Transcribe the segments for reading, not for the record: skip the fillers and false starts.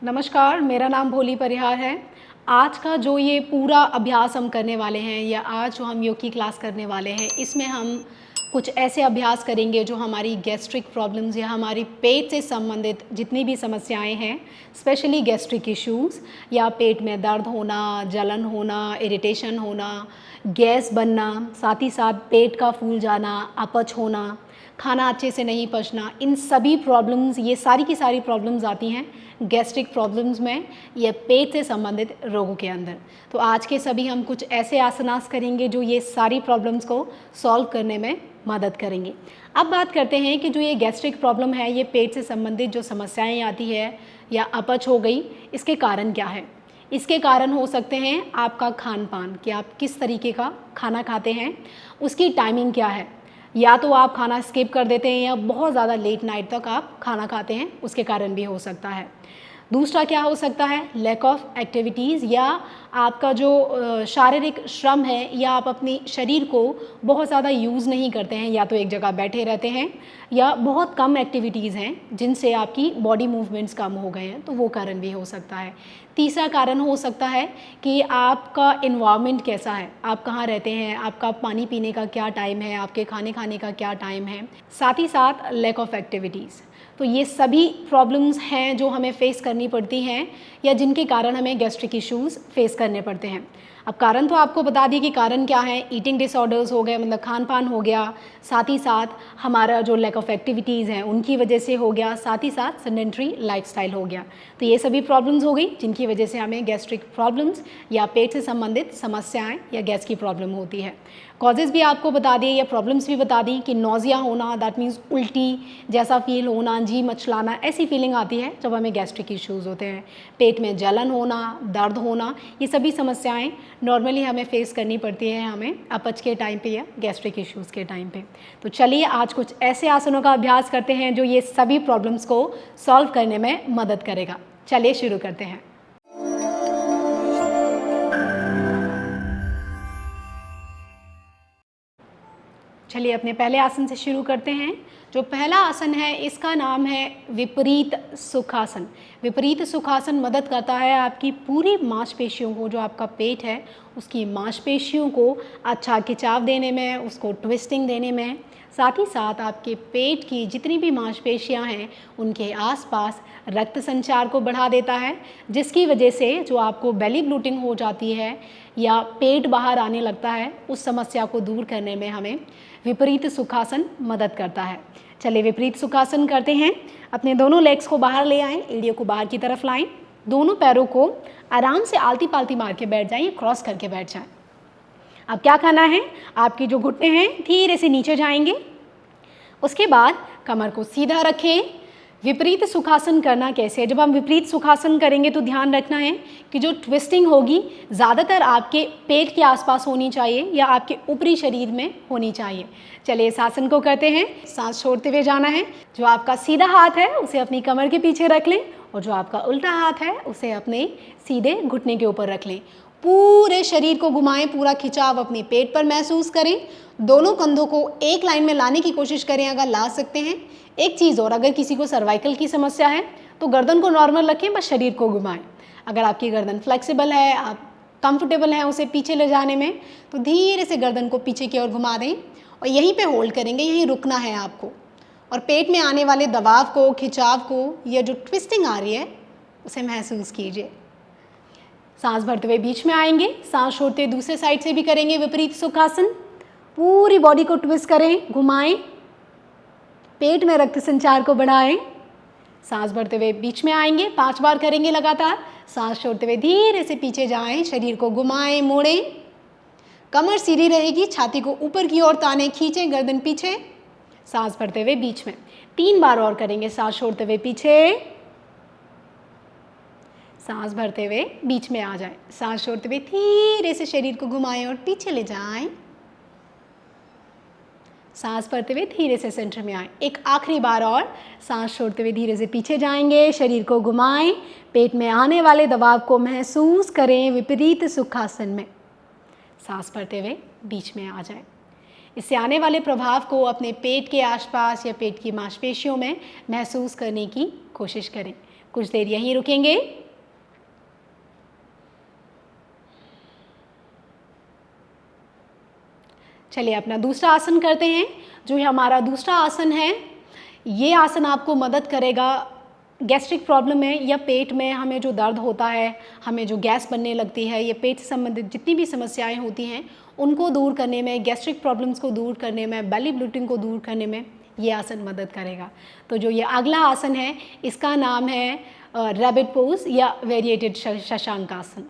नमस्कार, मेरा नाम भोली परिहार है। आज का जो ये पूरा अभ्यास हम करने वाले हैं या आज जो हम योग की क्लास करने वाले हैं, इसमें हम कुछ ऐसे अभ्यास करेंगे जो हमारी गैस्ट्रिक प्रॉब्लम्स या हमारी पेट से संबंधित जितनी भी समस्याएं हैं, स्पेशली गैस्ट्रिक इश्यूज़ या पेट में दर्द होना, जलन होना, इरिटेशन होना, गैस बनना, साथ ही साथ पेट का फूल जाना, अपच होना, खाना अच्छे से नहीं पचना, इन सभी प्रॉब्लम्स, ये सारी की सारी प्रॉब्लम्स आती हैं गैस्ट्रिक प्रॉब्लम्स में या पेट से संबंधित रोगों के अंदर। तो आज के सभी हम कुछ ऐसे आसनास करेंगे जो ये सारी प्रॉब्लम्स को सॉल्व करने में मदद करेंगे। अब बात करते हैं कि जो ये गैस्ट्रिक प्रॉब्लम है, ये पेट से संबंधित जो समस्याएं आती है या अपच हो गई, इसके कारण क्या है। इसके कारण हो सकते हैं आपका खान पान, कि आप किस तरीके का खाना खाते हैं, उसकी टाइमिंग क्या है, या तो आप खाना स्किप कर देते हैं या बहुत ज़्यादा लेट नाइट तक आप खाना खाते हैं, उसके कारण भी हो सकता है। दूसरा क्या हो सकता है, लैक ऑफ एक्टिविटीज़, या आपका जो शारीरिक श्रम है या आप अपने शरीर को बहुत ज़्यादा यूज़ नहीं करते हैं, या तो एक जगह बैठे रहते हैं या बहुत कम एक्टिविटीज़ हैं जिनसे आपकी बॉडी मूवमेंट्स कम हो गए हैं, तो वो कारण भी हो सकता है। तीसरा कारण हो सकता है कि आपका इन्वायरमेंट कैसा है, आप कहाँ रहते हैं, आपका पानी पीने का क्या टाइम है, आपके खाने खाने का क्या टाइम है, साथ ही साथ लैक ऑफ एक्टिविटीज़। तो ये सभी प्रॉब्लम्स हैं जो हमें फेस करनी पड़ती हैं या जिनके कारण हमें गैस्ट्रिक इश्यूज़ फेस करने पड़ते हैं। अब कारण तो आपको बता दिए कि कारण क्या है, ईटिंग डिसऑर्डर्स हो गए, मतलब खान पान हो गया, साथ ही साथ हमारा जो लैक ऑफ एक्टिविटीज़ हैं उनकी वजह से हो गया, साथ ही साथ सेडेंटरी लाइफस्टाइल हो गया। तो ये सभी प्रॉब्लम्स हो गई जिनकी वजह से हमें गैस्ट्रिक प्रॉब्लम्स या पेट से संबंधित समस्याएं या गैस की प्रॉब्लम होती है। कॉजेज़ भी आपको बता दिए या प्रॉब्लम्स भी बता दी कि नोज़िया होना, दैट मीन्स उल्टी जैसा फील होना, जी मचलाना, ऐसी फीलिंग आती है जब हमें गैस्ट्रिक इश्यूज़ होते हैं। पेट में जलन होना, दर्द होना, ये सभी समस्याएं नॉर्मली हमें फेस करनी पड़ती है हमें अपच के टाइम पे या गैस्ट्रिक इश्यूज़ के टाइम पे। तो चलिए आज कुछ ऐसे आसनों का अभ्यास करते हैं जो ये सभी प्रॉब्लम्स को सॉल्व करने में मदद करेगा। चलिए शुरू करते हैं। चलिए अपने पहले आसन से शुरू करते हैं। जो पहला आसन है इसका नाम है विपरीत सुखासन। विपरीत सुखासन मदद करता है आपकी पूरी मांसपेशियों को, जो आपका पेट है उसकी मांसपेशियों को अच्छा खिंचाव देने में, उसको ट्विस्टिंग देने में, साथ ही साथ आपके पेट की जितनी भी मांसपेशियां हैं उनके आसपास रक्त संचार को बढ़ा देता है, जिसकी वजह से जो आपको बेली ब्लोटिंग हो जाती है या पेट बाहर आने लगता है, उस समस्या को दूर करने में हमें विपरीत सुखासन मदद करता है। चलिए विपरीत सुखासन करते हैं। अपने दोनों लेग्स को बाहर ले आएं, एड़ियों को बाहर की तरफ लाएं, दोनों पैरों को आराम से आलती पालती मार के बैठ जाएं, क्रॉस करके बैठ जाएं। अब क्या करना है, आपकी जो घुटने हैं धीरे से नीचे जाएंगे, उसके बाद कमर को सीधा रखें। विपरीत सुखासन करना कैसे है, जब हम विपरीत सुखासन करेंगे तो ध्यान रखना है कि जो ट्विस्टिंग होगी ज़्यादातर आपके पेट के आसपास होनी चाहिए या आपके ऊपरी शरीर में होनी चाहिए। चलिए इस आसन को करते हैं। सांस छोड़ते हुए जाना है। जो आपका सीधा हाथ है उसे अपनी कमर के पीछे रख लें और जो आपका उल्टा हाथ है उसे अपने सीधे घुटने के ऊपर रख लें। पूरे शरीर को घुमाएं, पूरा खिंचाव अपने पेट पर महसूस करें। दोनों कंधों को एक लाइन में लाने की कोशिश करें अगर ला सकते हैं। एक चीज़ और, अगर किसी को सर्वाइकल की समस्या है तो गर्दन को नॉर्मल रखें, बस शरीर को घुमाएं। अगर आपकी गर्दन फ्लेक्सिबल है, आप कंफर्टेबल हैं उसे पीछे ले जाने में, तो धीरे से गर्दन को पीछे की ओर घुमा दें और यहीं पे होल्ड करेंगे, यहीं रुकना है आपको। और पेट में आने वाले दबाव को, खिंचाव को, या जो ट्विस्टिंग आ रही है उसे महसूस कीजिए। सांस भरते हुए बीच में आएंगे, सांस छोड़ते हुए दूसरे साइड से भी करेंगे विपरीत सुखासन। पूरी बॉडी को ट्विस्ट करें, घुमाएं, पेट में रक्त संचार को बढ़ाएं। सांस भरते हुए बीच में आएंगे, 5 बार करेंगे लगातार। सांस छोड़ते हुए धीरे से पीछे जाएं, शरीर को घुमाएं, मोड़ें, कमर सीधी रहेगी, छाती को ऊपर की ओर ताने, खींचें, गर्दन पीछे। सांस भरते हुए बीच में 3 बार और करेंगे। सांस छोड़ते हुए पीछे, सांस भरते हुए बीच में आ जाएं, सांस छोड़ते हुए धीरे से शरीर को घुमाएं और पीछे ले जाएं। सांस भरते हुए धीरे से सेंटर में आएं। एक आखिरी बार और, सांस छोड़ते हुए धीरे से पीछे जाएंगे, शरीर को घुमाएं, पेट में आने वाले दबाव को महसूस करें विपरीत सुखासन में। सांस भरते हुए बीच में आ जाएं। इससे आने वाले प्रभाव को अपने पेट के आसपास या पेट की मांसपेशियों में महसूस करने की कोशिश करें। कुछ देर यहीं रुकेंगे। चलिए अपना दूसरा आसन करते हैं। जो हमारा दूसरा आसन है, ये आसन आपको मदद करेगा गैस्ट्रिक प्रॉब्लम में या पेट में हमें जो दर्द होता है, हमें जो गैस बनने लगती है, ये पेट से संबंधित जितनी भी समस्याएं होती हैं उनको दूर करने में, गैस्ट्रिक प्रॉब्लम्स को दूर करने में, बेली ब्लोटिंग को दूर करने में ये आसन मदद करेगा। तो जो ये अगला आसन है इसका नाम है रैबिट पोज या वेरिएटेड शशांक आसन।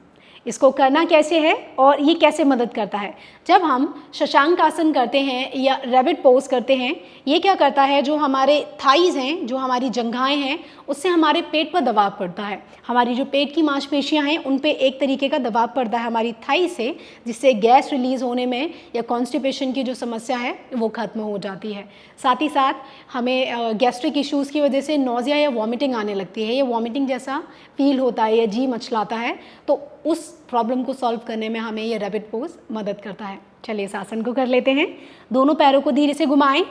इसको करना कैसे है और ये कैसे मदद करता है? जब हम शशांक आसन करते हैं या रैबिट पोज करते हैं, ये क्या करता है, जो हमारे थाइज़ हैं, जो हमारी जंघाएं हैं, उससे हमारे पेट पर दबाव पड़ता है। हमारी जो पेट की मांसपेशियां हैं उन पे एक तरीके का दबाव पड़ता है हमारी थाई से, जिससे गैस रिलीज़ होने में या कॉन्स्टिपेशन की जो समस्या है वो ख़त्म हो जाती है। साथ ही साथ हमें गैस्ट्रिक इश्यूज़ की वजह से नोज़िया या वॉमिटिंग आने लगती है, या वॉमिटिंग जैसा फील होता है या जी मचलाता है, तो उस प्रॉब्लम को सॉल्व करने में हमें ये रैबिट पोज मदद करता है। चलिए इस आसन को कर लेते हैं। दोनों पैरों को धीरे से घुमाएं।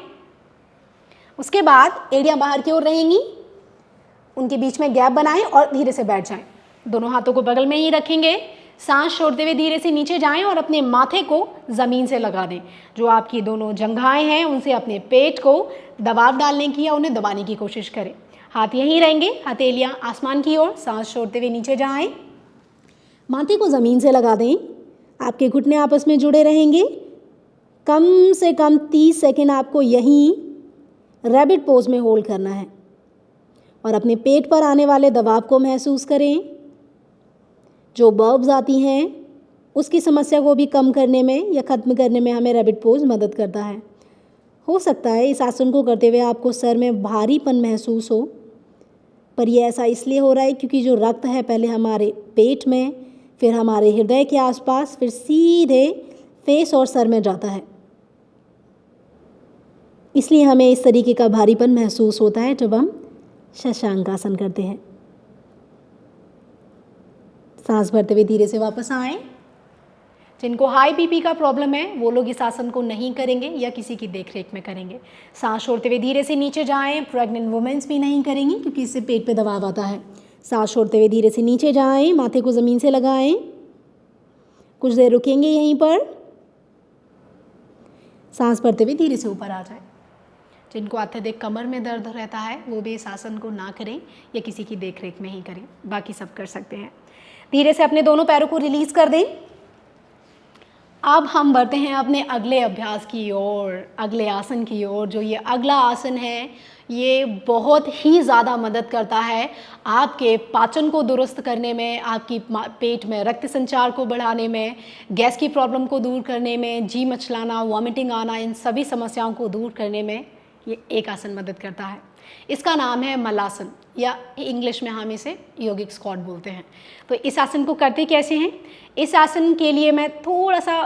उसके बाद एड़ियाँ बाहर की ओर रहेंगी, उनके बीच में गैप बनाएं और धीरे से बैठ जाएं। दोनों हाथों को बगल में ही रखेंगे। सांस छोड़ते हुए धीरे से नीचे जाएं और अपने माथे को ज़मीन से लगा दें। जो आपकी दोनों जंघाएं हैं उनसे अपने पेट को दबाव डालने की या उन्हें दबाने की कोशिश करें। हाथ यहीं रहेंगे, हथेलियाँ आसमान की ओर। सांस छोड़ते हुए नीचे जाएं, माथे को ज़मीन से लगा दें। आपके घुटने आपस में जुड़े रहेंगे। कम से कम 30 सेकेंड आपको यहीं रैबिट पोज में होल्ड करना है और अपने पेट पर आने वाले दबाव को महसूस करें। जो बर्ब्स आती हैं उसकी समस्या को भी कम करने में या ख़त्म करने में हमें रैबिट पोज मदद करता है। हो सकता है इस आसन को करते हुए आपको सर में भारीपन महसूस हो, पर यह ऐसा इसलिए हो रहा है क्योंकि जो रक्त है पहले हमारे पेट में, फिर हमारे हृदय के आसपास, फिर सीधे फेस और सर में जाता है। इसलिए हमें इस तरीके का भारीपन महसूस होता है जब हम शशांक आसन करते हैं। सांस भरते हुए धीरे से वापस आएं। जिनको हाई बीपी का प्रॉब्लम है वो लोग इस आसन को नहीं करेंगे या किसी की देखरेख में करेंगे। सांस छोड़ते हुए धीरे से नीचे जाएं। प्रेग्नेंट वुमेन्स भी नहीं करेंगी क्योंकि इससे पेट पे दबाव आता है। सांस छोड़ते हुए धीरे से नीचे जाएं, माथे को ज़मीन से लगाएं। कुछ देर रुकेंगे यहीं पर। सांस भरते हुए धीरे से ऊपर आ जाए। जिनको अत्यधिक कमर में दर्द रहता है वो भी इस आसन को ना करें या किसी की देखरेख में ही करें, बाकी सब कर सकते हैं। धीरे से अपने दोनों पैरों को रिलीज़ कर दें। अब हम बढ़ते हैं अपने अगले अभ्यास की ओर, अगले आसन की ओर। जो ये अगला आसन है ये बहुत ही ज़्यादा मदद करता है आपके पाचन को दुरुस्त करने में, आपकी पेट में रक्त संचार को बढ़ाने में, गैस की प्रॉब्लम को दूर करने में, जी मचलाना, वॉमिटिंग आना, इन सभी समस्याओं को दूर करने में ये एक आसन मदद करता है। इसका नाम है मलासन, या इंग्लिश में हम इसे योगिक स्क्वाट बोलते हैं। तो इस आसन को करते कैसे हैं? इस आसन के लिए मैं थोड़ा सा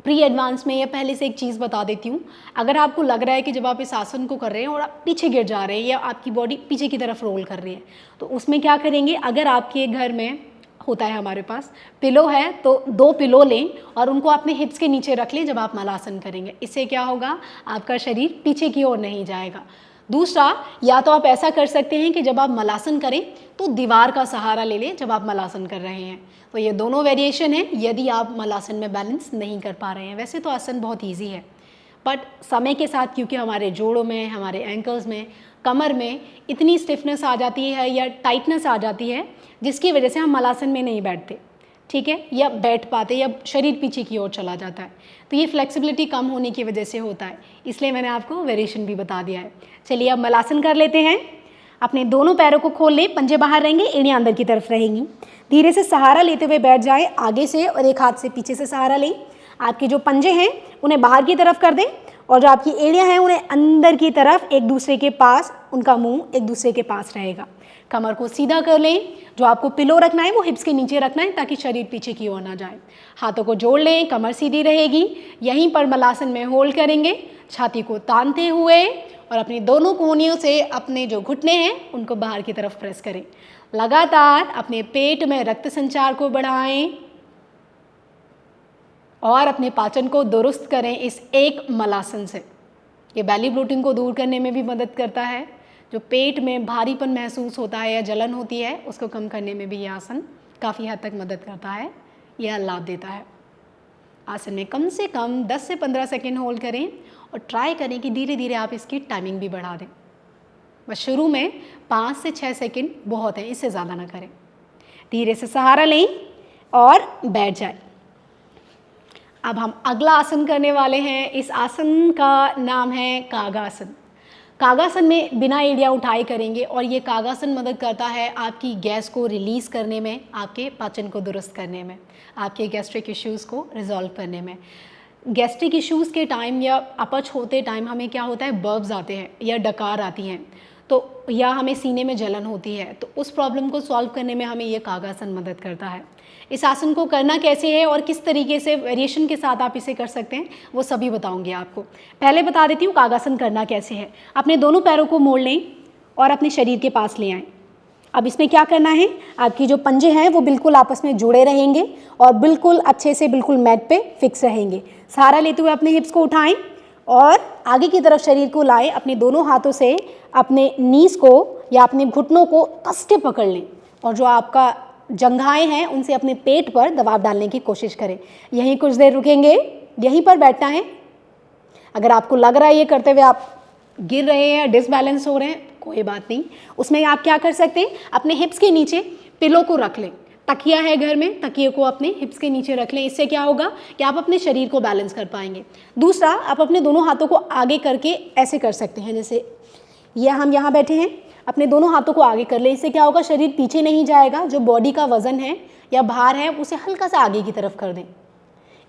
प्री एडवांस में या पहले से एक चीज़ बता देती हूँ। अगर आपको लग रहा है कि जब आप इस आसन को कर रहे हैं और आप पीछे गिर जा रहे हैं या आपकी बॉडी पीछे की तरफ रोल कर रही है, तो उसमें क्या करेंगे, अगर आपके घर में होता है, हमारे पास पिलो है, तो 2 पिलो लें और उनको अपने हिप्स के नीचे रख लें जब आप मलासन करेंगे। इससे क्या होगा, आपका शरीर पीछे की ओर नहीं जाएगा। दूसरा, या तो आप ऐसा कर सकते हैं कि जब आप मलासन करें तो दीवार का सहारा ले लें जब आप मलासन कर रहे हैं। तो ये दोनों वेरिएशन है यदि आप मलासन में बैलेंस नहीं कर पा रहे हैं। वैसे तो आसन बहुत ईजी है, बट समय के साथ क्योंकि हमारे जोड़ों में, हमारे एंकल्स में, कमर में इतनी स्टिफनेस आ जाती है या टाइटनेस आ जाती है जिसकी वजह से हम मलासन में नहीं बैठते, ठीक है, या बैठ पाते, या शरीर पीछे की ओर चला जाता है। तो ये फ्लेक्सिबिलिटी कम होने की वजह से होता है, इसलिए मैंने आपको वेरिएशन भी बता दिया है। चलिए अब मलासन कर लेते हैं। अपने दोनों पैरों को खोल लें, पंजे बाहर रहेंगे, एड़ियाँ अंदर की तरफ रहेंगी। धीरे से सहारा लेते हुए बैठ जाएं आगे से, और एक हाथ से पीछे से सहारा लें। आपके जो पंजे हैं उन्हें बाहर की तरफ कर दें और जो आपकी एड़ियाँ हैं उन्हें अंदर की तरफ, एक दूसरे के पास, उनका मुंह एक दूसरे के पास रहेगा। कमर को सीधा कर लें। जो आपको पिलो रखना है वो हिप्स के नीचे रखना है ताकि शरीर पीछे की ओर ना जाए। हाथों को जोड़ लें, कमर सीधी रहेगी। यहीं पर मलासन में होल्ड करेंगे, छाती को तानते हुए, और अपनी दोनों कोहनियों से अपने जो घुटने हैं उनको बाहर की तरफ प्रेस करें। लगातार अपने पेट में रक्त संचार को बढ़ाएं और अपने पाचन को दुरुस्त करें इस एक मलासन से। ये बेली ब्लोटिंग को दूर करने में भी मदद करता है। जो पेट में भारीपन महसूस होता है या जलन होती है उसको कम करने में भी ये आसन काफ़ी हद तक मदद करता है, यह लाभ देता है। आसन में कम से कम 10 से 15 सेकेंड होल्ड करें और ट्राई करें कि धीरे धीरे आप इसकी टाइमिंग भी बढ़ा दें। बस शुरू में 5 से 6 सेकेंड बहुत है, इससे ज़्यादा ना करें। धीरे से सहारा लें और बैठ जाए। अब हम अगला आसन करने वाले हैं। इस आसन का नाम है कागासन। कागासन में बिना एड़ियाँ उठाए करेंगे और ये कागासन मदद करता है आपकी गैस को रिलीज़ करने में, आपके पाचन को दुरुस्त करने में, आपके गैस्ट्रिक इश्यूज़ को रिजॉल्व करने में। गैस्ट्रिक इश्यूज़ के टाइम या अपच होते टाइम हमें क्या होता है, बर्ब्स आते हैं या डकार आती हैं, तो या हमें सीने में जलन होती है, तो उस प्रॉब्लम को सॉल्व करने में हमें ये कागासन मदद करता है। इस आसन को करना कैसे है और किस तरीके से वेरिएशन के साथ आप इसे कर सकते हैं वो सभी बताऊंगी आपको। पहले बता देती हूँ कागासन करना कैसे है। अपने दोनों पैरों को मोड़ लें और अपने शरीर के पास ले आएँ। अब इसमें क्या करना है, आपकी जो पंजे हैं वो बिल्कुल आपस में जुड़े रहेंगे और बिल्कुल अच्छे से बिल्कुल मैट पे फिक्स रहेंगे। सहारा लेते हुए अपने हिप्स को उठाएं और आगे की तरफ शरीर को लाएं। अपने दोनों हाथों से अपने नीज को या अपने घुटनों को कस के पकड़ लें और जो आपका जंघाएं हैं उनसे अपने पेट पर दबाव डालने की कोशिश करें। यहीं कुछ देर रुकेंगे, यहीं पर बैठना है। अगर आपको लग रहा है ये करते हुए आप गिर रहे हैं या डिसबैलेंस हो रहे हैं, कोई बात नहीं। उसमें आप क्या कर सकते हैं, अपने हिप्स के नीचे पिलो को रख लें। तकिया है घर में, तकिए को अपने हिप्स के नीचे रख लें। इससे क्या होगा कि आप अपने शरीर को बैलेंस कर पाएंगे। दूसरा, आप अपने दोनों हाथों को आगे करके ऐसे कर सकते हैं, जैसे ये हम यहाँ बैठे हैं, अपने दोनों हाथों को आगे कर लें। इससे क्या होगा, शरीर पीछे नहीं जाएगा, जो बॉडी का वजन है या भार है उसे हल्का सा आगे की तरफ कर दें।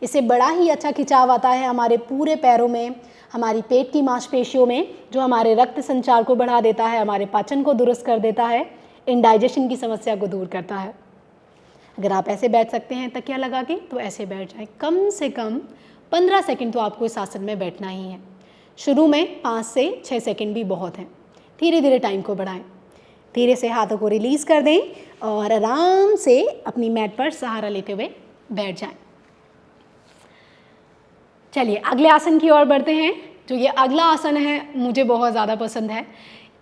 इससे बड़ा ही अच्छा खिंचाव आता है हमारे पूरे पैरों में, हमारी पेट की मांसपेशियों में, जो हमारे रक्त संचार को बढ़ा देता है, हमारे पाचन को दुरुस्त कर देता है, इंडाइजेशन की समस्या को दूर करता है। अगर आप ऐसे बैठ सकते हैं तकिया लगा के तो ऐसे बैठ जाएं। कम से कम 15 सेकंड तो आपको इस आसन में बैठना ही है। शुरू में 5 से 6 सेकंड भी बहुत हैं। धीरे धीरे टाइम को बढ़ाएं। धीरे से हाथों को रिलीज़ कर दें और आराम से अपनी मैट पर सहारा लेते हुए बैठ जाएं। चलिए अगले आसन की ओर बढ़ते हैं। जो ये अगला आसन है मुझे बहुत ज़्यादा पसंद है।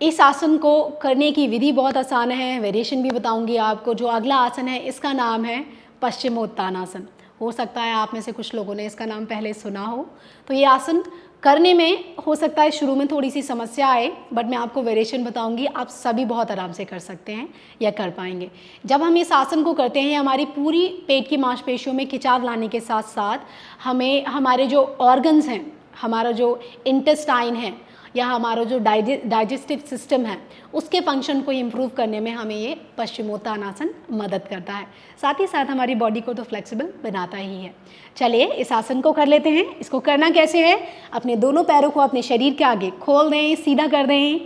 इस आसन को करने की विधि बहुत आसान है, वेरिएशन भी बताऊंगी आपको। जो अगला आसन है इसका नाम है पश्चिमोत्तानासन। हो सकता है आप में से कुछ लोगों ने इसका नाम पहले सुना हो। तो ये आसन करने में हो सकता है शुरू में थोड़ी सी समस्या आए, बट मैं आपको वेरिएशन बताऊंगी, आप सभी बहुत आराम से कर सकते हैं या कर पाएंगे। जब हम इस आसन को करते हैं हमारी पूरी पेट की मांसपेशियों में खिंचाव लाने के साथ साथ हमें हमारे जो ऑर्गन्स हैं, हमारा जो इंटेस्टाइन है या हमारा जो डाइजेस्टिव सिस्टम है उसके फंक्शन को इम्प्रूव करने में हमें ये पश्चिमोत्तानासन मदद करता है। साथ ही साथ हमारी बॉडी को तो फ्लेक्सिबल बनाता ही है। चलिए इस आसन को कर लेते हैं। इसको करना कैसे है, अपने दोनों पैरों को अपने शरीर के आगे खोल दें, सीधा कर दें।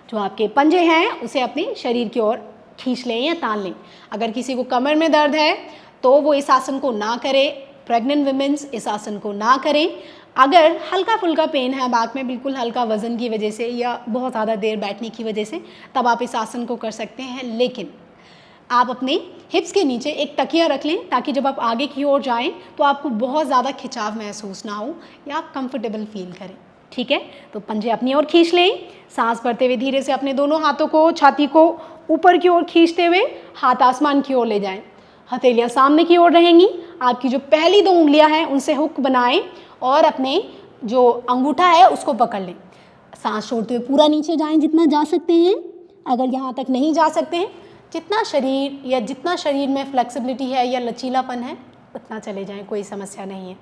जो आपके पंजे हैं उसे अपने शरीर की ओर खींच लें या तान लें। अगर किसी को कमर में दर्द है तो वो इस आसन को ना करें। प्रेग्नेंट वुमेन्स इस आसन को ना करें। अगर हल्का फुल्का पेन है बैक में, बिल्कुल हल्का वज़न की वजह से या बहुत ज़्यादा देर बैठने की वजह से, तब आप इस आसन को कर सकते हैं। लेकिन आप अपने हिप्स के नीचे एक तकिया रख लें ताकि जब आप आगे की ओर जाएं तो आपको बहुत ज़्यादा खिंचाव महसूस ना हो या आप कंफर्टेबल फील करें। ठीक है, तो पंजे अपनी ओर खींच लें। सांस भरते हुए धीरे से अपने दोनों हाथों को छाती को ऊपर की ओर खींचते हुए हाथ आसमान की ओर ले जाएं। हथेलियाँ सामने की ओर रहेंगी। आपकी जो पहली 2 उंगलियां हैं उनसे हुक बनाएं और अपने जो अंगूठा है उसको पकड़ लें। सांस छोड़ते हुए पूरा नीचे जाएं जितना जा सकते हैं। अगर यहाँ तक नहीं जा सकते हैं, जितना शरीर में फ्लेक्सिबिलिटी है या लचीलापन है उतना चले जाएं, कोई समस्या नहीं है।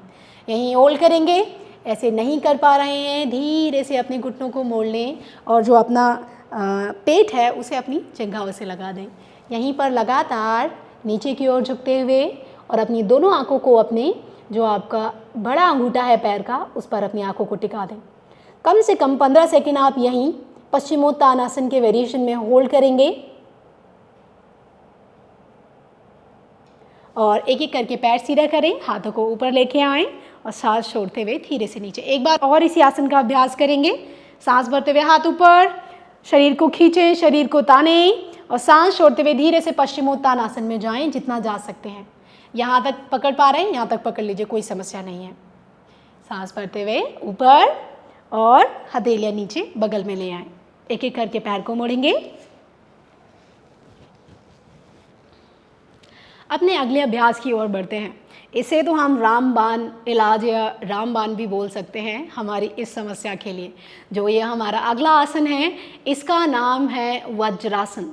यहीं होल्ड करेंगे। ऐसे नहीं कर पा रहे हैं, धीरे से अपने घुटनों को मोड़ लें और जो अपना पेट है उसे अपनी जंघाओं से लगा दें। यहीं पर लगातार नीचे की ओर झुकते हुए और अपनी दोनों आँखों को अपने जो आपका बड़ा अंगूठा है पैर का उस पर अपनी आँखों को टिका दें। कम से कम 15 सेकंड आप यहीं पश्चिमोत्तानासन के वेरिएशन में होल्ड करेंगे और एक एक करके पैर सीधा करें, हाथों को ऊपर लेके आएं और सांस छोड़ते हुए धीरे से नीचे। एक बार और इसी आसन का अभ्यास करेंगे। सांस भरते हुए हाथ ऊपर, शरीर को खींचें, शरीर को तानें और सांस छोड़ते हुए धीरे से पश्चिमोत्तानासन में जाएं जितना जा सकते हैं। यहाँ तक पकड़ पा रहे हैं, यहाँ तक पकड़ लीजिए, कोई समस्या नहीं है। सांस भरते हुए ऊपर और हथेलियाँ नीचे बगल में ले आएं। एक एक करके पैर को मोड़ेंगे। अपने अगले अभ्यास की ओर बढ़ते हैं। इसे तो हम रामबाण इलाज या रामबाण भी बोल सकते हैं हमारी इस समस्या के लिए। जो ये हमारा अगला आसन है, इसका नाम है वज्रासन।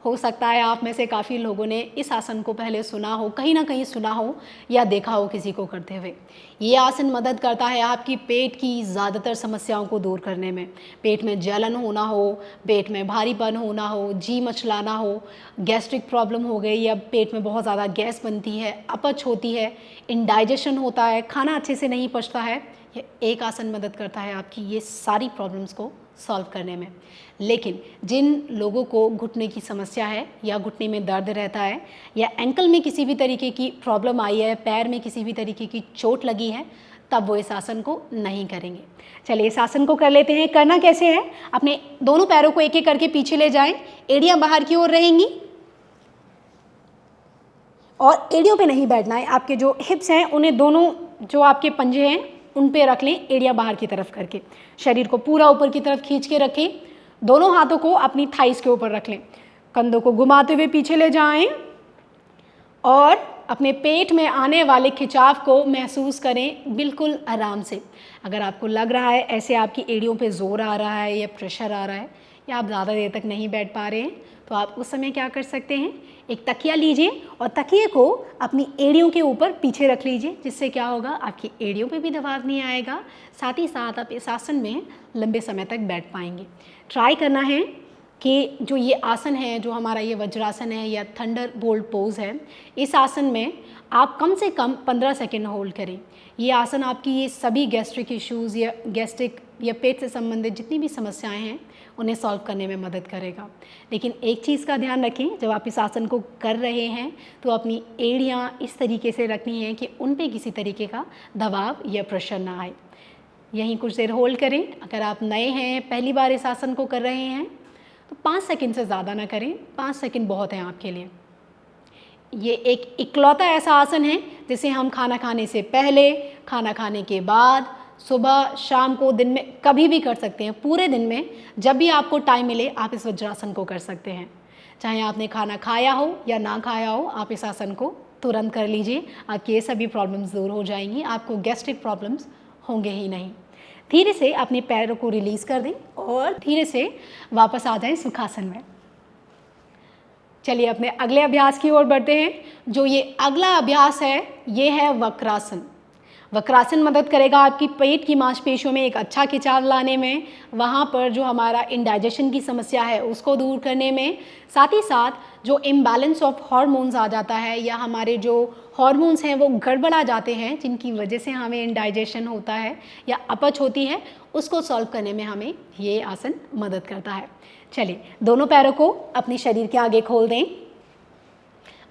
हो सकता है आप में से काफ़ी लोगों ने इस आसन को पहले सुना हो, कहीं ना कहीं सुना हो या देखा हो किसी को करते हुए। ये आसन मदद करता है आपकी पेट की ज़्यादातर समस्याओं को दूर करने में। पेट में जलन होना हो, पेट में भारीपन होना हो, जी मचलाना हो, गैस्ट्रिक प्रॉब्लम हो गई या पेट में बहुत ज़्यादा गैस बनती है, अपच होती है, इंडाइजेशन होता है, खाना अच्छे से नहीं पचता है, ये एक आसन मदद करता है आपकी ये सारी प्रॉब्लम्स को सॉल्व करने में। लेकिन जिन लोगों को घुटने की समस्या है या घुटने में दर्द रहता है या एंकल में किसी भी तरीके की प्रॉब्लम आई है, पैर में किसी भी तरीके की चोट लगी है, तब वो इस आसन को नहीं करेंगे। चलिए इस आसन को कर लेते हैं। करना कैसे है, अपने दोनों पैरों को एक एक करके पीछे ले जाएं, एड़ियां बाहर की ओर रहेंगी और एड़ियों पे नहीं बैठना है। आपके जो हिप्स हैं उन्हें दोनों जो आपके पंजे हैं उन पे रख लें, एड़ियां बाहर की तरफ करके। शरीर को पूरा ऊपर की तरफ खींच के रखें। दोनों हाथों को अपनी थाइस के ऊपर रख लें। कंधों को घुमाते हुए पीछे ले जाएं और अपने पेट में आने वाले खिंचाव को महसूस करें बिल्कुल आराम से। अगर आपको लग रहा है ऐसे आपकी एड़ियों पे जोर आ रहा है या प्रेशर आ रहा है या आप ज़्यादा देर तक नहीं बैठ पा रहे हैं, तो आप उस समय क्या कर सकते हैं, एक तकिया लीजिए और तकिए को अपनी एड़ियों के ऊपर पीछे रख लीजिए, जिससे क्या होगा, आपकी एड़ियों पे भी दबाव नहीं आएगा, साथ ही साथ आप इस आसन में लंबे समय तक बैठ पाएंगे। ट्राई करना है कि जो ये आसन है, जो हमारा ये वज्रासन है या थंडर बोल्ट पोज है, इस आसन में आप कम से कम 15 सेकेंड होल्ड करें। ये आसन आपकी ये सभी गैस्ट्रिक इश्यूज़ या गैस्ट्रिक या पेट से संबंधित जितनी भी समस्याएं हैं उन्हें सॉल्व करने में मदद करेगा। लेकिन एक चीज़ का ध्यान रखें, जब आप इस आसन को कर रहे हैं तो अपनी एड़ियाँ इस तरीके से रखनी है कि उन पे किसी तरीके का दबाव या प्रेशर ना आए। यहीं कुछ देर होल्ड करें। अगर आप नए हैं, पहली बार इस आसन को कर रहे हैं, तो 5 सेकंड से ज़्यादा ना करें, 5 सेकंड बहुत हैं आपके लिए। ये एक इकलौता ऐसा आसन है जिसे हम खाना खाने से पहले, खाना खाने के बाद, सुबह, शाम को, दिन में कभी भी कर सकते हैं। पूरे दिन में जब भी आपको टाइम मिले आप इस वज्रासन को कर सकते हैं। चाहे आपने खाना खाया हो या ना खाया हो, आप इस आसन को तुरंत कर लीजिए। आपकी ये सभी प्रॉब्लम्स दूर हो जाएंगी, आपको गैस्ट्रिक प्रॉब्लम्स होंगे ही नहीं। धीरे से अपने पैरों को रिलीज़ कर दें और धीरे से वापस आ जाएं सुखासन में। चलिए अपने अगले अभ्यास की ओर बढ़ते हैं। जो ये अगला अभ्यास है ये है वक्रासन। वक्रासन मदद करेगा आपकी पेट की मांसपेशियों में एक अच्छा खिंचाव लाने में, वहाँ पर जो हमारा इंडाइजेशन की समस्या है उसको दूर करने में, साथ ही साथ जो इम्बैलेंस ऑफ हार्मोन्स आ जाता है या हमारे जो हार्मोन्स हैं वो गड़बड़ा जाते हैं, जिनकी वजह से हमें इंडाइजेशन होता है या अपच होती है, उसको सॉल्व करने में हमें ये आसन मदद करता है। चलिए दोनों पैरों को अपने शरीर के आगे खोल दें।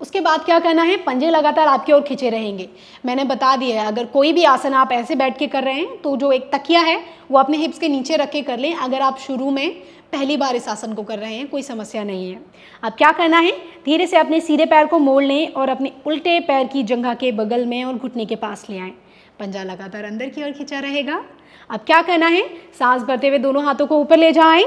उसके बाद क्या करना है, पंजे लगातार आपकी ओर खींचे रहेंगे। मैंने बता दिया है, अगर कोई भी आसन आप ऐसे बैठ के कर रहे हैं तो जो एक तकिया है वो अपने हिप्स के नीचे रख के कर लें। अगर आप शुरू में पहली बार इस आसन को कर रहे हैं कोई समस्या नहीं है। अब क्या करना है, धीरे से अपने सीधे पैर को मोड़ लें और अपने उल्टे पैर की जंघा के बगल में और घुटने के पास ले आएँ। पंजा लगातार अंदर की ओर खींचा रहेगा। अब क्या करना है, सांस भरते हुए दोनों हाथों को ऊपर ले जाएं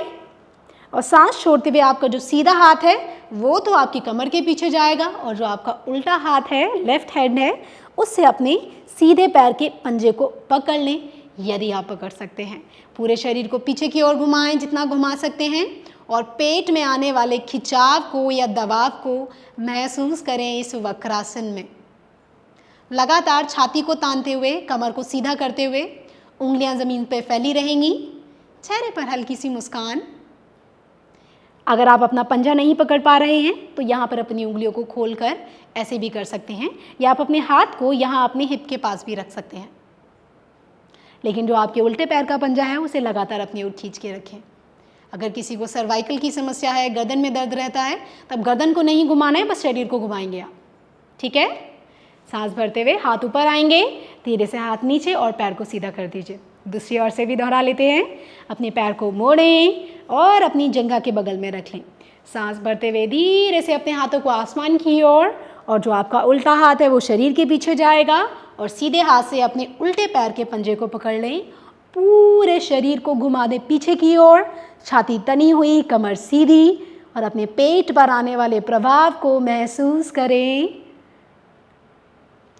और सांस छोड़ते हुए आपका जो सीधा हाथ है वो तो आपकी कमर के पीछे जाएगा और जो आपका उल्टा हाथ है, लेफ्ट हैंड है, उससे अपने सीधे पैर के पंजे को पकड़ लें यदि आप पकड़ सकते हैं। पूरे शरीर को पीछे की ओर घुमाएं जितना घुमा सकते हैं और पेट में आने वाले खिंचाव को या दबाव को महसूस करें इस वक्रासन में। लगातार छाती को तानते हुए, कमर को सीधा करते हुए, उंगलियां ज़मीन पर फैली रहेंगी, चेहरे पर हल्की सी मुस्कान। अगर आप अपना पंजा नहीं पकड़ पा रहे हैं तो यहाँ पर अपनी उंगलियों को खोलकर ऐसे भी कर सकते हैं या आप अपने हाथ को यहाँ अपने हिप के पास भी रख सकते हैं। लेकिन जो आपके उल्टे पैर का पंजा है उसे लगातार अपनी ओर खींच के रखें। अगर किसी को सर्वाइकल की समस्या है, गर्दन में दर्द रहता है, तब गर्दन को नहीं घुमाना है, बस शरीर को घुमाएंगे आप। ठीक है, सांस भरते हुए हाथ ऊपर आएंगे, धीरे से हाथ नीचे और पैर को सीधा कर दीजिए। दूसरी ओर से भी दोहरा लेते हैं। अपने पैर को मोड़ें और अपनी जंघा के बगल में रख लें। सांस भरते हुए धीरे से अपने हाथों को आसमान की ओर और जो आपका उल्टा हाथ है वो शरीर के पीछे जाएगा और सीधे हाथ से अपने उल्टे पैर के पंजे को पकड़ लें पूरे शरीर को घुमा दें पीछे की ओर, छाती तनी हुई, कमर सीधी, और अपने पेट पर आने वाले प्रभाव को महसूस करें।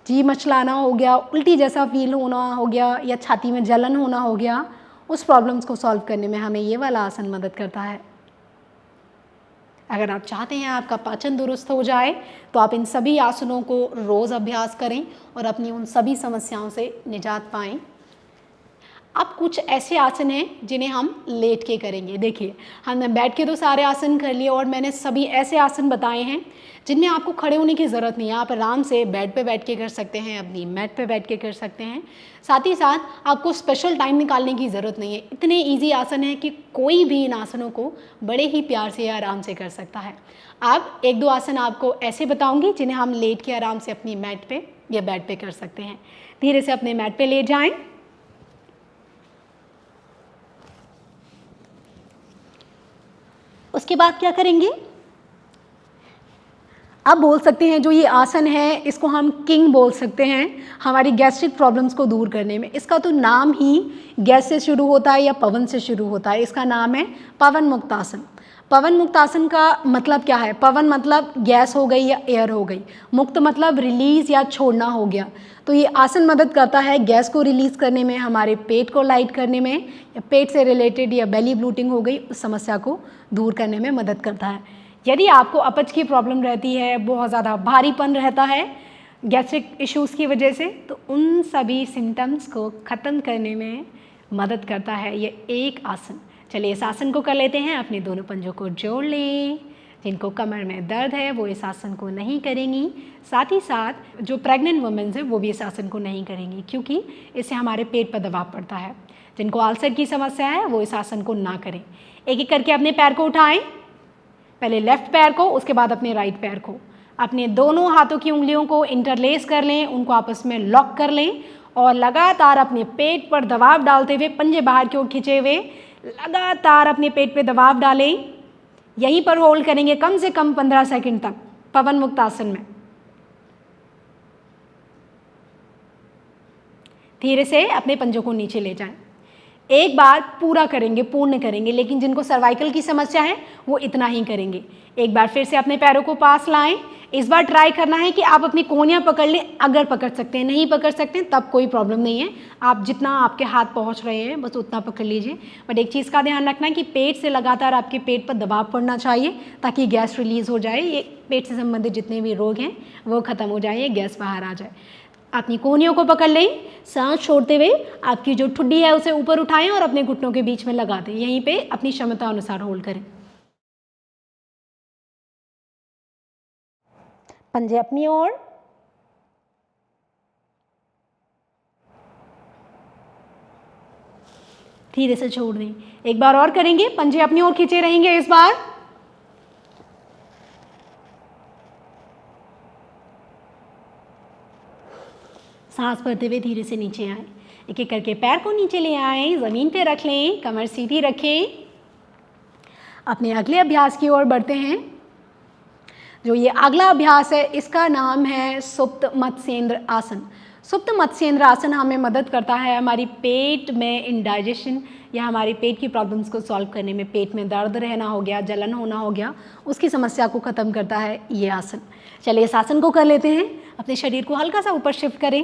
जी मचलाना हो गया, उल्टी जैसा फील होना हो गया, या छाती में जलन होना हो गया, उस प्रॉब्लम्स को सॉल्व करने में हमें ये वाला आसन मदद करता है। अगर आप चाहते हैं आपका पाचन दुरुस्त हो जाए तो आप इन सभी आसनों को रोज़ अभ्यास करें और अपनी उन सभी समस्याओं से निजात पाएं। अब कुछ ऐसे आसन हैं जिन्हें हम लेट के करेंगे। देखिए, हमने बैठ के तो सारे आसन कर लिए और मैंने सभी ऐसे आसन बताए हैं जिनमें आपको खड़े होने की ज़रूरत नहीं है। आप आराम से बेड पे बैठ के कर सकते हैं, अपनी मैट पे बैठ के कर सकते हैं। साथ ही साथ आपको स्पेशल टाइम निकालने की ज़रूरत नहीं है। इतने इजी आसन है कि कोई भी इन आसनों को बड़े ही प्यार से या आराम से कर सकता है। अब एक दो आसन आपको ऐसे बताऊँगी जिन्हें हम लेट के आराम से अपनी मैट पे या बेड पे कर सकते हैं। धीरे से अपने मैट पे लेट जाएँ। उसके बाद क्या करेंगे, अब बोल सकते हैं जो ये आसन है इसको हम किंग बोल सकते हैं हमारी गैस्ट्रिक प्रॉब्लम्स को दूर करने में। इसका तो नाम ही गैस से शुरू होता है या पवन से शुरू होता है। इसका नाम है पवन मुक्तासन। पवन मुक्तासन का मतलब क्या है? पवन मतलब गैस हो गई या एयर हो गई, मुक्त मतलब रिलीज़ या छोड़ना हो गया। तो ये आसन मदद करता है गैस को रिलीज़ करने में, हमारे पेट को लाइट करने में, या पेट से रिलेटेड या बेली ब्लोटिंग हो गई उस समस्या को दूर करने में मदद करता है। यदि आपको अपच की प्रॉब्लम रहती है, बहुत ज़्यादा भारीपन रहता है गैस्ट्रिक इश्यूज़ की वजह से, तो उन सभी सिम्टम्स को ख़त्म करने में मदद करता है ये एक आसन। चलिए इस आसन को कर लेते हैं। अपने दोनों पंजों को जोड़ लें। जिनको कमर में दर्द है वो इस आसन को नहीं करेंगी। साथ ही साथ जो प्रेग्नेंट वुमेन्स हैं वो भी इस आसन को नहीं करेंगी, क्योंकि इससे हमारे पेट पर दबाव पड़ता है। जिनको अल्सर की समस्या है वो इस आसन को ना करें। एक एक करके अपने पैर को उठाएं, पहले लेफ्ट पैर को, उसके बाद अपने राइट पैर को। अपने दोनों हाथों की उंगलियों को इंटरलेस कर लें, उनको आपस में लॉक कर लें और लगातार अपने पेट पर दबाव डालते हुए, पंजे बाहर की ओर खिंचे हुए, लगातार अपने पेट पे दबाव डालें। यहीं पर होल्ड करेंगे कम से कम 15 सेकंड तक पवन मुक्त आसन में। धीरे से अपने पंजों को नीचे ले जाएं। एक बार पूरा करेंगे, पूर्ण करेंगे, लेकिन जिनको सर्वाइकल की समस्या है वो इतना ही करेंगे। एक बार फिर से अपने पैरों को पास लाएं। इस बार ट्राई करना है कि आप अपनी कोहनियाँ पकड़ लें, अगर पकड़ सकते हैं। नहीं पकड़ सकते हैं तब कोई प्रॉब्लम नहीं है, आप जितना आपके हाथ पहुंच रहे हैं बस उतना पकड़ लीजिए। बट एक चीज़ का ध्यान रखना है कि पेट से लगातार आपके पेट पर दबाव पड़ना चाहिए ताकि गैस रिलीज़ हो जाए। ये पेट से संबंधित जितने भी रोग हैं वो ख़त्म हो जाए, गैस बाहर आ जाए। अपनी कोहनियों को पकड़ लें, सांस छोड़ते हुए आपकी जो ठुड्डी है उसे ऊपर उठाएं और अपने घुटनों के बीच में लगा दें। यहीं पे अपनी क्षमता अनुसार होल्ड करें। पंजे अपनी ओर, धीरे से छोड़ दें। एक बार और करेंगे, पंजे अपनी ओर खींचे रहेंगे। इस बार सांस भरते हुए धीरे से नीचे आए। एक एक करके पैर को नीचे ले आए, ज़मीन पे रख लें, कमर सीधी रखें। अपने अगले अभ्यास की ओर बढ़ते हैं। जो ये अगला अभ्यास है इसका नाम है सुप्त मत्स्येंद्र आसन। सुप्त मत्स्येंद्र आसन हमें मदद करता है हमारी पेट में इंडाइजेशन या हमारी पेट की प्रॉब्लम्स को सॉल्व करने में। पेट में दर्द रहना हो गया, जलन होना हो गया, उसकी समस्या को ख़त्म करता है ये आसन। चलिए इस आसन को कर लेते हैं। अपने शरीर को हल्का सा ऊपर शिफ्ट करें।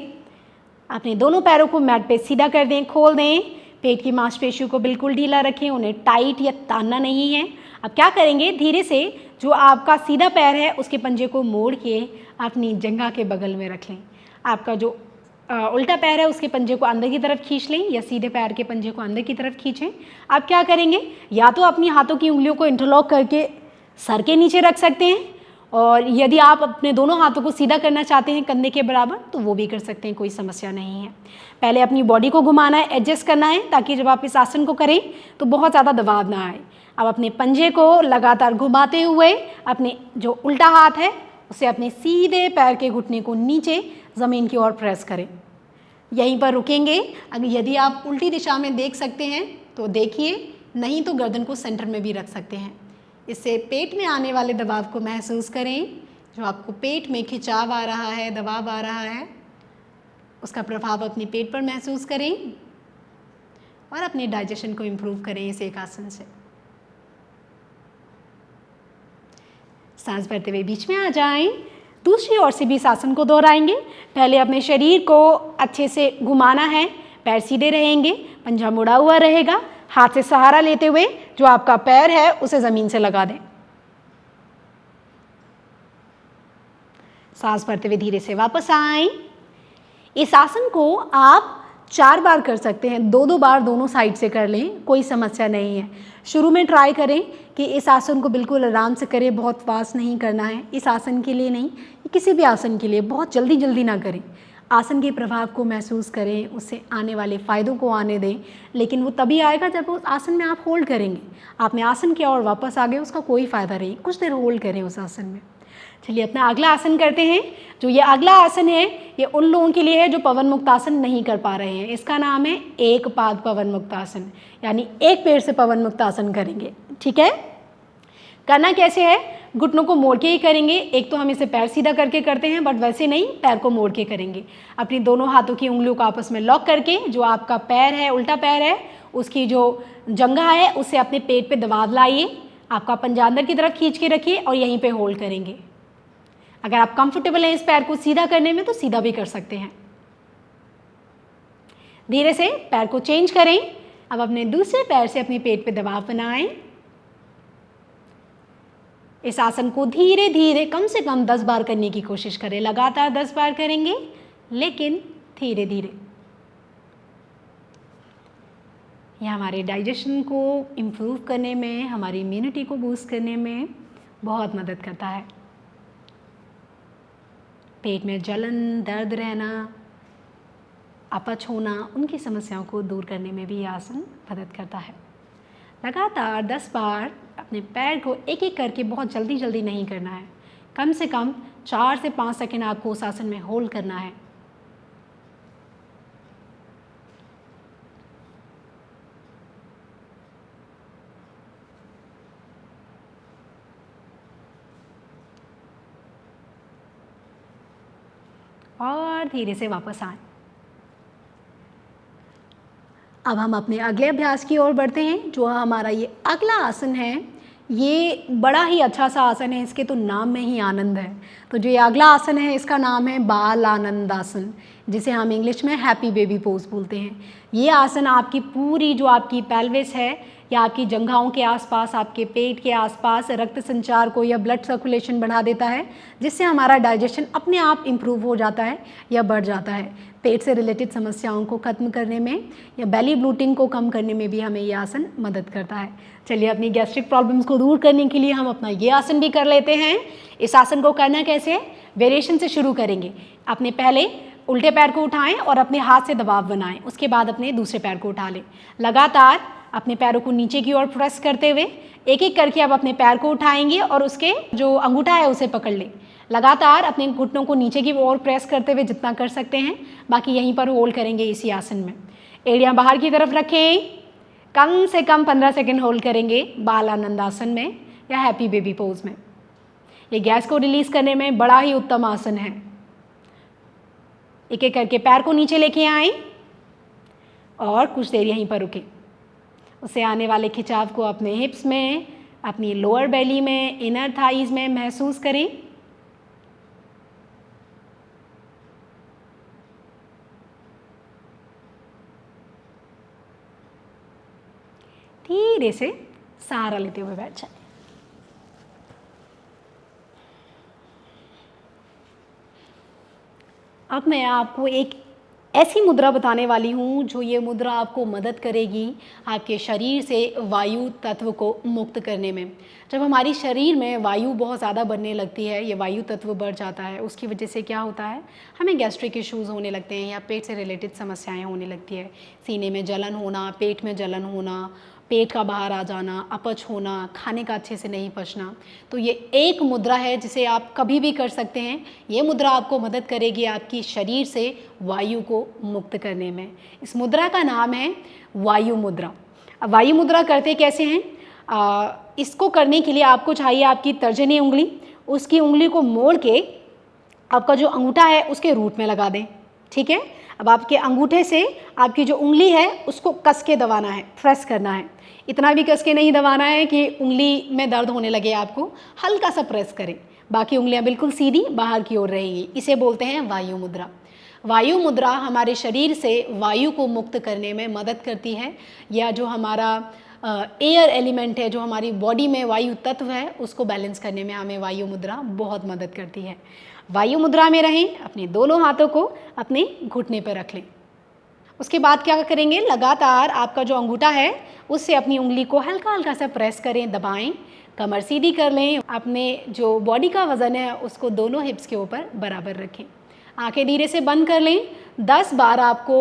अपने दोनों पैरों को मैट पे सीधा कर दें, खोल दें। पेट की मांसपेशियों को बिल्कुल ढीला रखें, उन्हें टाइट या तानना नहीं है। अब क्या करेंगे, धीरे से जो आपका सीधा पैर है उसके पंजे को मोड़ के अपनी जंघा के बगल में रख लें। आपका जो उल्टा पैर है उसके पंजे को अंदर की तरफ खींच लें या सीधे पैर के पंजे को अंदर की तरफ खींचें। आप क्या करेंगे, या तो अपनी हाथों की उंगलियों को इंटरलॉक करके सर के नीचे रख सकते हैं, और यदि आप अपने दोनों हाथों को सीधा करना चाहते हैं कंधे के बराबर तो वो भी कर सकते हैं, कोई समस्या नहीं है। पहले अपनी बॉडी को घुमाना है, एडजस्ट करना है, ताकि जब आप इस आसन को करें तो बहुत ज़्यादा दबाव ना आए। अब अपने पंजे को लगातार घुमाते हुए अपने जो उल्टा हाथ है उसे अपने सीधे पैर के घुटने को नीचे ज़मीन की ओर प्रेस करें। यहीं पर रुकेंगे। अगर यदि आप उल्टी दिशा में देख सकते हैं तो देखिए, नहीं तो गर्दन को सेंटर में भी रख सकते हैं। इससे पेट में आने वाले दबाव को महसूस करें। जो आपको पेट में खिंचाव आ रहा है, दबाव आ रहा है, उसका प्रभाव अपने पेट पर महसूस करें। और अपने डाइजेशन को इम्प्रूव करें इस एक आसन से। सांस भरते हुए बीच में आ जाएं। दूसरी ओर से भी इस आसन को दोहराएंगे। पहले अपने शरीर को अच्छे से घुमाना है, पैर सीधे रहेंगे, पंजा मुड़ा हुआ रहेगा, हाथ से सहारा लेते हुए जो आपका पैर है उसे ज़मीन से लगा दें। सांस भरते हुए धीरे से वापस आएं। इस आसन को आप 4 बार कर सकते हैं, 2-2 बार दोनों साइड से कर लें, कोई समस्या नहीं है। शुरू में ट्राई करें कि इस आसन को बिल्कुल आराम से करें, बहुत फास्ट नहीं करना है। इस आसन के लिए नहीं, किसी भी आसन के लिए बहुत जल्दी जल्दी ना करें। आसन के प्रभाव को महसूस करें, उससे आने वाले फ़ायदों को आने दें, लेकिन वो तभी आएगा जब उस आसन में आप होल्ड करेंगे। आपने आसन किया और वापस आ गए, उसका कोई फ़ायदा नहीं। कुछ देर होल्ड करें उस आसन में। चलिए अपना अगला आसन करते हैं। जो ये अगला आसन है ये उन लोगों के लिए है जो पवन मुक्त आसन नहीं कर पा रहे हैं। इसका नाम है एक पाद पवन मुक्त आसन, यानी एक पैर से पवन मुक्त आसन करेंगे। ठीक है, करना कैसे है? घुटनों को मोड़ के ही करेंगे। एक तो हम इसे पैर सीधा करके करते हैं, बट वैसे नहीं, पैर को मोड़ के करेंगे। अपनी दोनों हाथों की उंगलियों को आपस में लॉक करके जो आपका पैर है, उल्टा पैर है, उसकी जो जंघा है उसे अपने पेट पे दबाव लाइए। आपका पंजा अंदर की तरफ खींच के रखिए और यहीं पे होल्ड करेंगे। अगर आप कंफर्टेबल हैं इस पैर को सीधा करने में तो सीधा भी कर सकते हैं। धीरे से पैर को चेंज करें। अब अपने दूसरे पैर से अपने पेट पे दबाव बनाएं। इस आसन को धीरे धीरे कम से कम 10 बार करने की कोशिश करें। लगातार 10 बार करेंगे, लेकिन धीरे धीरे। यह हमारे डाइजेशन को इम्प्रूव करने में, हमारी इम्यूनिटी को बूस्ट करने में बहुत मदद करता है। पेट में जलन, दर्द रहना, अपच होना, उनकी समस्याओं को दूर करने में भी यह आसन मदद करता है। लगातार 10 बार अपने पैर को एक एक करके, बहुत जल्दी जल्दी नहीं करना है। कम से कम 4 से 5 सेकंड आपको उस आसन में होल्ड करना है। और धीरे से वापस आएं। अब हम अपने अगले अभ्यास की ओर बढ़ते हैं। जो हमारा ये अगला आसन है, ये बड़ा ही अच्छा सा आसन है। इसके तो नाम में ही आनंद है। तो जो ये अगला आसन है इसका नाम है बाल आनंद आसन, जिसे हम इंग्लिश में हैप्पी बेबी पोज बोलते हैं। ये आसन आपकी पूरी जो आपकी पेल्विस है या आपकी जंघाओं के आसपास, आपके पेट के आसपास रक्त संचार को या ब्लड सर्कुलेशन बढ़ा देता है, जिससे हमारा डाइजेशन अपने आप इम्प्रूव हो जाता है या बढ़ जाता है। पेट से रिलेटेड समस्याओं को ख़त्म करने में या बेली ब्लोटिंग को कम करने में भी हमें ये आसन मदद करता है। चलिए अपनी गैस्ट्रिक प्रॉब्लम्स को दूर करने के लिए हम अपना ये आसन भी कर लेते हैं। इस आसन को करना कैसे है? वेरिएशन से शुरू करेंगे। अपने पहले उल्टे पैर को उठाएं और अपने हाथ से दबाव बनाएं। उसके बाद अपने दूसरे पैर को उठा लें। लगातार अपने पैरों को नीचे की ओर प्रेस करते हुए एक एक करके अब अपने पैर को उठाएंगे और उसके जो अंगूठा है उसे पकड़ लें। लगातार अपने घुटनों को नीचे की ओर प्रेस करते हुए जितना कर सकते हैं, बाकी यहीं पर होल्ड करेंगे इसी आसन में। एड़ियाँ बाहर की तरफ रखें। कम से कम 15 सेकंड होल्ड करेंगे बाल आनंद आसन में या हैप्पी बेबी पोज में। ये गैस को रिलीज करने में बड़ा ही उत्तम आसन है। एक एक करके पैर को नीचे लेके आएं और कुछ देर यहीं पर रुकें। उससे आने वाले खिंचाव को अपने हिप्स में, अपनी लोअर बेली में, इनर थाइज में महसूस करें। धीरे से सहारा लेते हुए बैठ जाए। अब मैं आपको एक ऐसी मुद्रा बताने वाली हूँ जो ये मुद्रा आपको मदद करेगी आपके शरीर से वायु तत्व को मुक्त करने में। जब हमारी शरीर में वायु बहुत ज़्यादा बनने लगती है, ये वायु तत्व बढ़ जाता है, उसकी वजह से क्या होता है, हमें गैस्ट्रिक इश्यूज़ होने लगते हैं या पेट से रिलेटेड समस्याएं होने लगती है। सीने में जलन होना, पेट में जलन होना, पेट का बाहर आ जाना, अपच होना, खाने का अच्छे से नहीं पचना। तो ये एक मुद्रा है जिसे आप कभी भी कर सकते हैं। ये मुद्रा आपको मदद करेगी आपकी शरीर से वायु को मुक्त करने में। इस मुद्रा का नाम है वायु मुद्रा। अब वायु मुद्रा करते कैसे हैं? इसको करने के लिए आपको चाहिए आपकी तर्जनी उंगली। उसकी उंगली को मोड़ के आपका जो अंगूठा है उसके रूट में लगा दें। ठीक है। अब आपके अंगूठे से आपकी जो उंगली है उसको कस के दबाना है, प्रेस करना है। इतना भी कस के नहीं दबाना है कि उंगली में दर्द होने लगे आपको, हल्का सा प्रेस करें। बाकी उंगलियां बिल्कुल सीधी बाहर की ओर रहेंगी। इसे बोलते हैं वायु मुद्रा। वायु मुद्रा हमारे शरीर से वायु को मुक्त करने में मदद करती है, या जो हमारा एयर एलिमेंट है, जो हमारी बॉडी में वायु तत्व है, उसको बैलेंस करने में हमें वायु मुद्रा बहुत मदद करती है। वायु मुद्रा में रहें, अपने दोनों हाथों को अपने घुटने पर रख लें। उसके बाद क्या करेंगे, लगातार आपका जो अंगूठा है उससे अपनी उंगली को हल्का हल्का सा प्रेस करें, दबाएं, कमर सीधी कर लें। अपने जो बॉडी का वज़न है उसको दोनों हिप्स के ऊपर बराबर रखें। आंखें धीरे से बंद कर लें। 10 बार आपको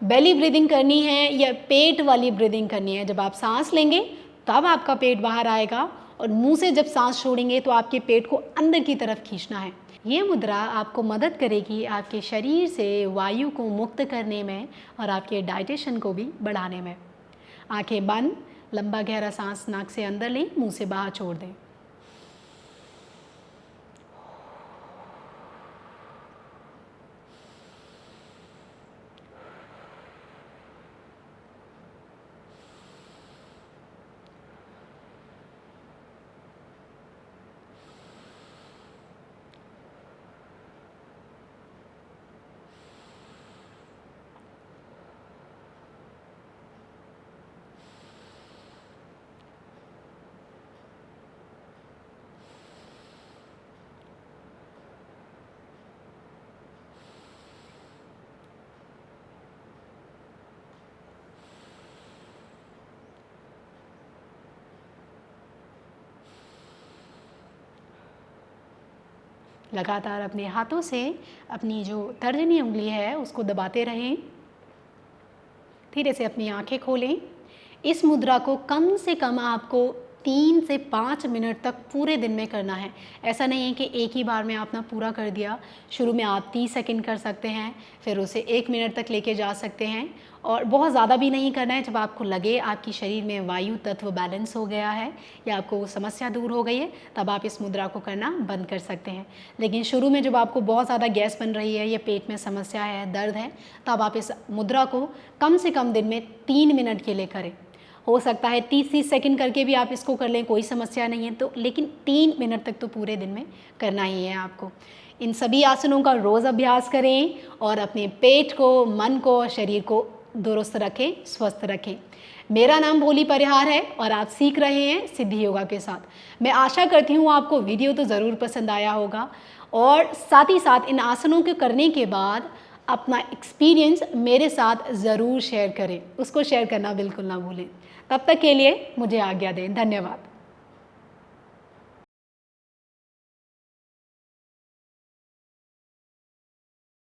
बेली ब्रीदिंग करनी है या पेट वाली ब्रीदिंग करनी है। जब आप सांस लेंगे तब आपका पेट बाहर आएगा, और मुंह से जब सांस छोड़ेंगे तो आपके पेट को अंदर की तरफ खींचना है। ये मुद्रा आपको मदद करेगी आपके शरीर से वायु को मुक्त करने में और आपके डाइजेशन को भी बढ़ाने में। आंखें बंद, लंबा गहरा सांस नाक से अंदर लें, मुंह से बाहर छोड़ दें। लगातार अपने हाथों से अपनी जो तर्जनी उंगली है उसको दबाते रहें। धीरे से अपनी आंखें खोलें। इस मुद्रा को कम से कम आपको 3 से 5 मिनट तक पूरे दिन में करना है। ऐसा नहीं है कि एक ही बार में आपने पूरा कर दिया। शुरू में आप 30 सेकंड कर सकते हैं, फिर उसे 1 मिनट तक लेके जा सकते हैं, और बहुत ज़्यादा भी नहीं करना है। जब आपको लगे आपकी शरीर में वायु तत्व बैलेंस हो गया है या आपको वो समस्या दूर हो गई है, तब आप इस मुद्रा को करना बंद कर सकते हैं। लेकिन शुरू में जब आपको बहुत ज़्यादा गैस बन रही है या पेट में समस्या है, दर्द है, तब आप इस मुद्रा को कम से कम दिन में 3 मिनट के लिए करें। हो सकता है 30-30 सेकंड करके भी आप इसको कर लें, कोई समस्या नहीं है तो, लेकिन 3 मिनट तक तो पूरे दिन में करना ही है आपको। इन सभी आसनों का रोज़ अभ्यास करें और अपने पेट को, मन को, शरीर को दुरुस्त रखें, स्वस्थ रखें। मेरा नाम भोली परिहार है और आप सीख रहे हैं सिद्धि योगा के साथ। मैं आशा करती हूँ आपको वीडियो तो ज़रूर पसंद आया होगा, और साथ ही साथ इन आसनों के करने के बाद अपना एक्सपीरियंस मेरे साथ ज़रूर शेयर करें। उसको शेयर करना बिल्कुल ना भूलें। तब तक के लिए मुझे आज्ञा दें। धन्यवाद।